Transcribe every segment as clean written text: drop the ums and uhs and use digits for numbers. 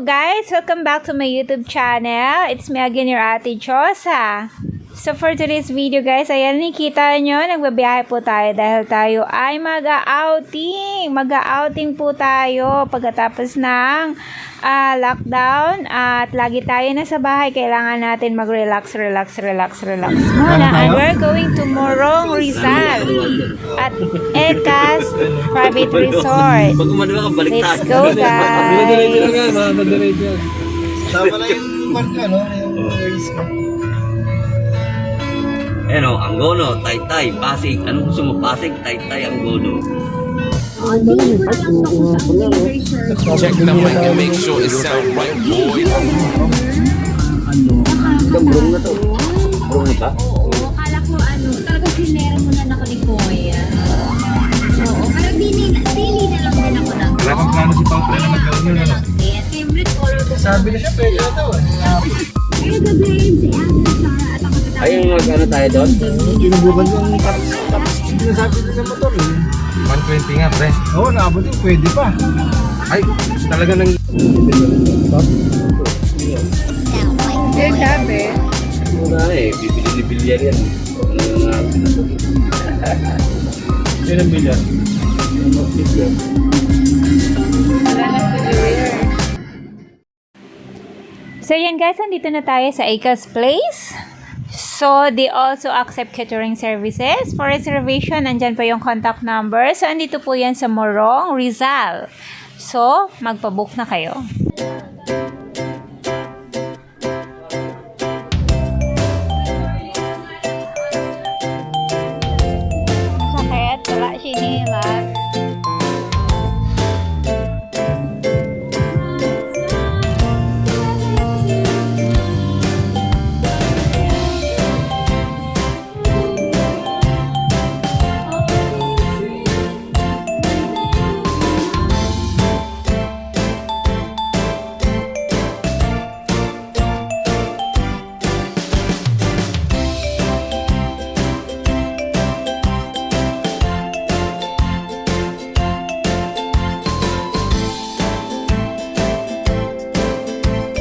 guys! Welcome back to my YouTube channel. It's me again, your Ate Chosa. So for today's video guys, ayan nakita nyo, nagbabiyahe po tayo dahil tayo ay mag-outing. Mag-outing po tayo pagkatapos ng lockdown at lagi tayo nasa bahay. Kailangan natin mag-relax muna. And we're going to Morong Rizal at Ekas Private Resort. Let's go guys! Sama na yung marka, no? Yung race ko. Ano, Angono, Taytay, Pasig. Anong gusto mo? Pasig, Taytay, Angono. Check the mic and make sure it sound right, boy. Itong brong na to. Brong na ba? Oo, akala ko talagang sinera mo na ako ni Kuya. Oo, pero pili na lang din ako ng Wala kang plano si Pao na nagkaroon yun, ano? Favorite color ko. Sabi na siya, pwede na daw, eh. Kaya gabihin si Ate Sarah at ako na Ayun, mag-ano tayo doon? Ginubukan yung tapos sinasabi ko sa motor, eh. 120 nga, pre. Oo, naabot yung pwede pa. Ay, talaga nang... Good sabi. Mura eh, bibili-bilyan yan. Yun ang bilyan. So yan guys, nandito na tayo sa Ekas Place. So they also accept catering services. For reservation, nandyan pa yung contact number. So andito po yan sa Morong Rizal. So magpabook na kayo. Sakit, wala sinilas.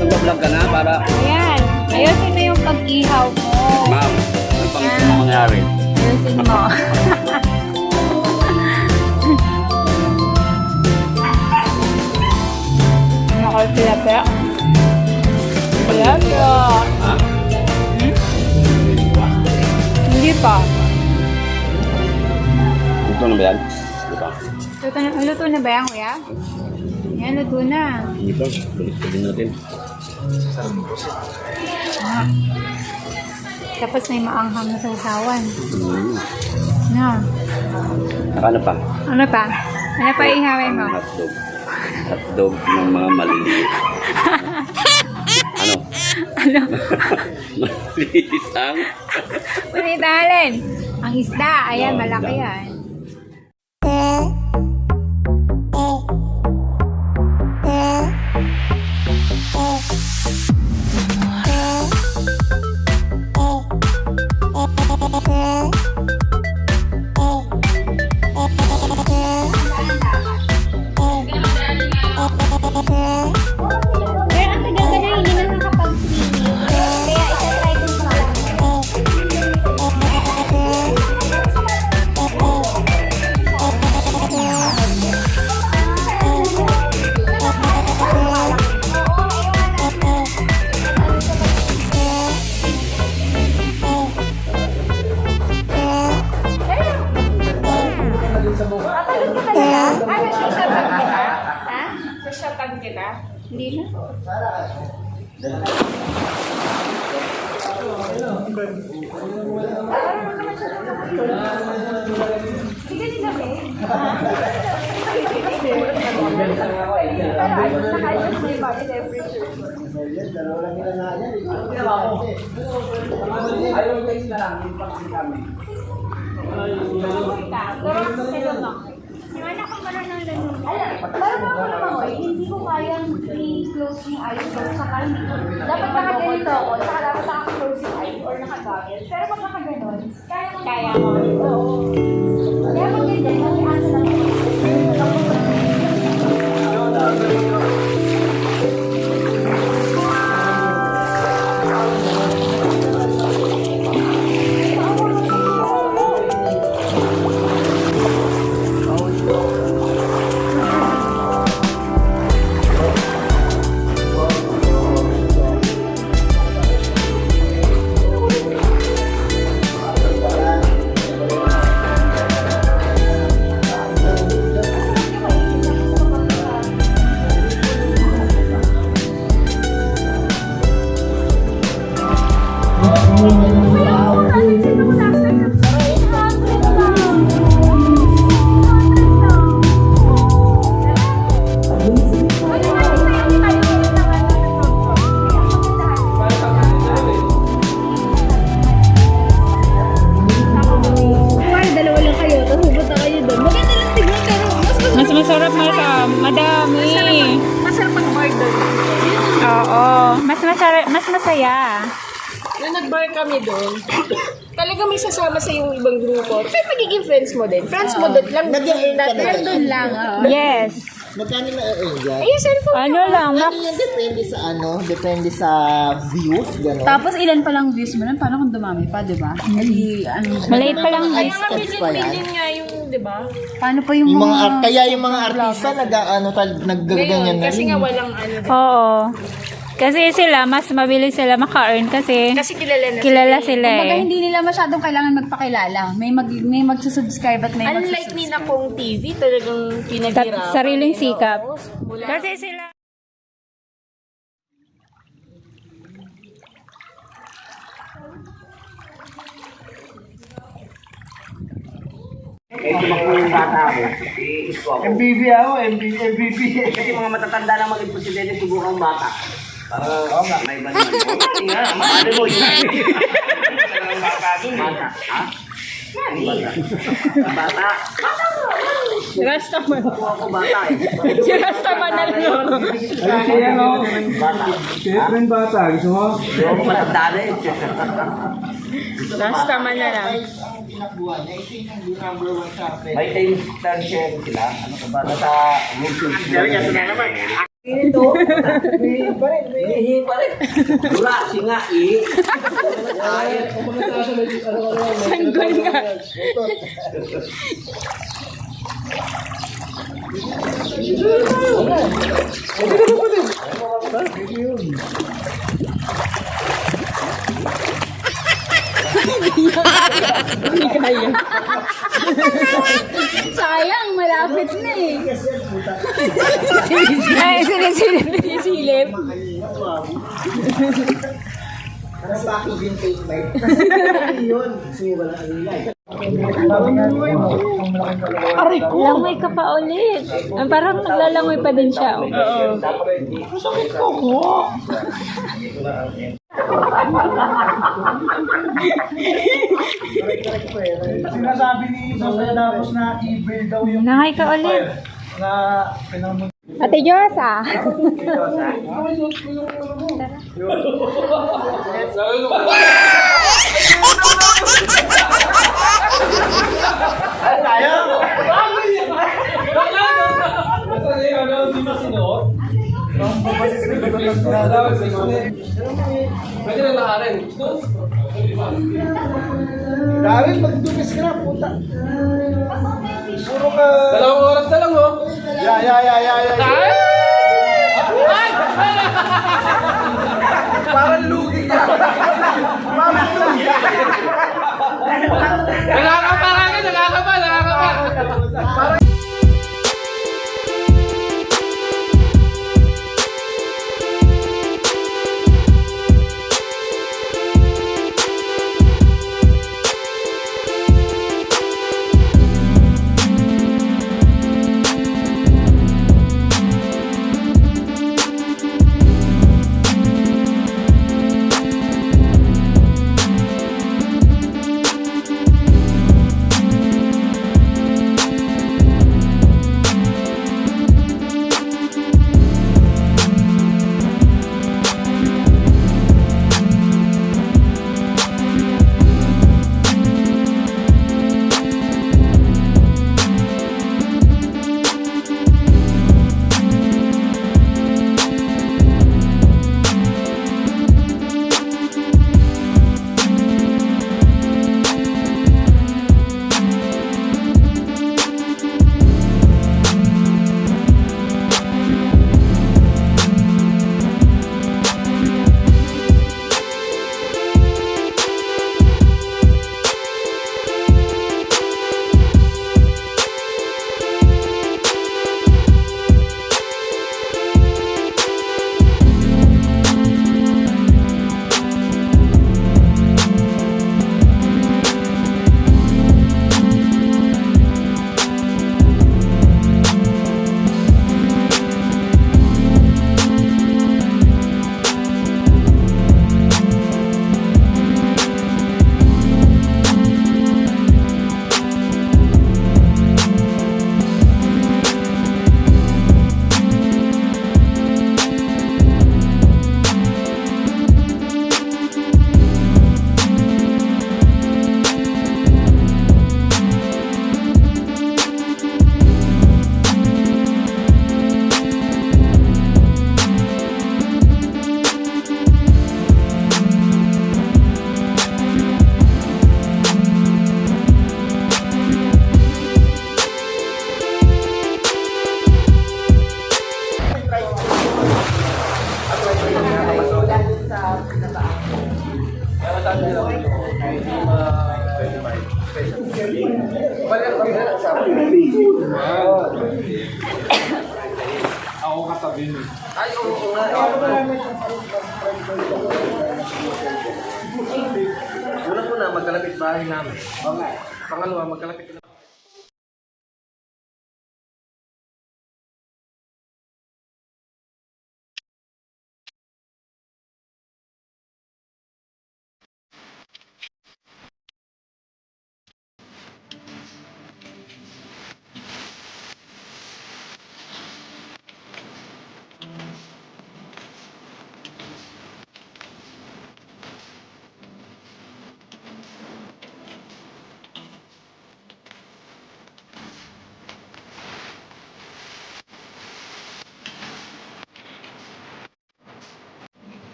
Nag-vlog ka na para... Ayan, ayusin mo yung pag-ihaw mo. Ma'am, ano pang mangyari? Ayusin mo. Nakapilapya. Pilapya. Ha? Hindi pa. Ito na ba yan? Diba? Luto na ba yan, kuya? Yan, luto na. Ito, balik-balik natin. Tapos may maanghang na sausawan. Na. Ano pa? Ano pa? Ano pa ihawin mo? Hotdog. Hotdog ng mga maliliit. Ano? Ano? Maliliit ang... Punitalin. Ang isda. Ayan, Oh, malaki isda. yan. Pero ang tagal ka na, hindi na nakapag-swimming. Kaya isa-try ko sa Hindi na. Hindi ko kayang i-close yung eyes ko. Saka dapat nakaganito ako. Saka dapat naka-close yung eyes or naka-goggles. Pero pag nakaganon, kaya ko. Oo. Kaya pag ganyan, mag-iasa lang ako. dami. Masarap mag-bar doon. Oo. Mas masaya. Nung nag-bar kami doon, talaga may sasama sa yung ibang grupo. Pero magiging friends mo din. Friends mo doon lang. Nag-i-earn ka na. Nandun lang. Yes. Magkano na-earn dyan? Ay, cellphone. Ano lang, Ano yan? Depende sa Depende sa views, gano'n. Tapos ilan pa lang views mo nun? Paano kung dumami pa, di ba? Ay, ano, maliit pa lang. Kaya nga Ads pa yan. million nga yung, di ba? paano pa yung Yung mga... kaya yung mga artista naggaganyan na Kasi rin. nga walang ano. Oo. Kasi sila, mas mabilis sila maka-earn kasi Kasi kilala na. kilala sila Kumbaga, eh. hindi nila masyadong kailangan magpakilala. May magsusubscribe at may Unlike ni na kong TV, talagang pinaghirapan. Sariling sikap. Wala. Kasi sila... MBB ako, MBB. Kasi mga matatanda na maging presidente subukang bata. Para may iba naman. Oo nga, ano mo yun? Bata. Ha? Bata. Rastaman. Ako bata eh. Si Rastaman na lang. Bata. Siyempre bata, gusto mo? Ako matanda na eh. Rastaman na lang. Tinakbuhan niya, ito yung number 1 sa akin. May time share sila. Ano ka ba? Nasa YouTube. Ito na naman. Hihi pa rin. Hihi pa rin. Wala, singa eh. Sanggol nga. Sayang, malapit na eh. Ay, sinisilip. Sisilip. Parang bakit yung take bite? Yun. Kasi wala ang ilay. Langoy ka pa ulit. Parang naglalangoy pa din siya. Oo. Sinasabi ni Sosaya Dapos na evil daw yung Langoy ka ulit. na pinamag... Ate Josa. Dahil magdugis ka na, puta. Puro ka... 2 oras na lang, oh. Ya. Parang lugi ka. Nakakapa. Ako katabi mo. Ay, oo nga. Una magkalapit bahay namin. Okay. Pangalawa, magkalapit na.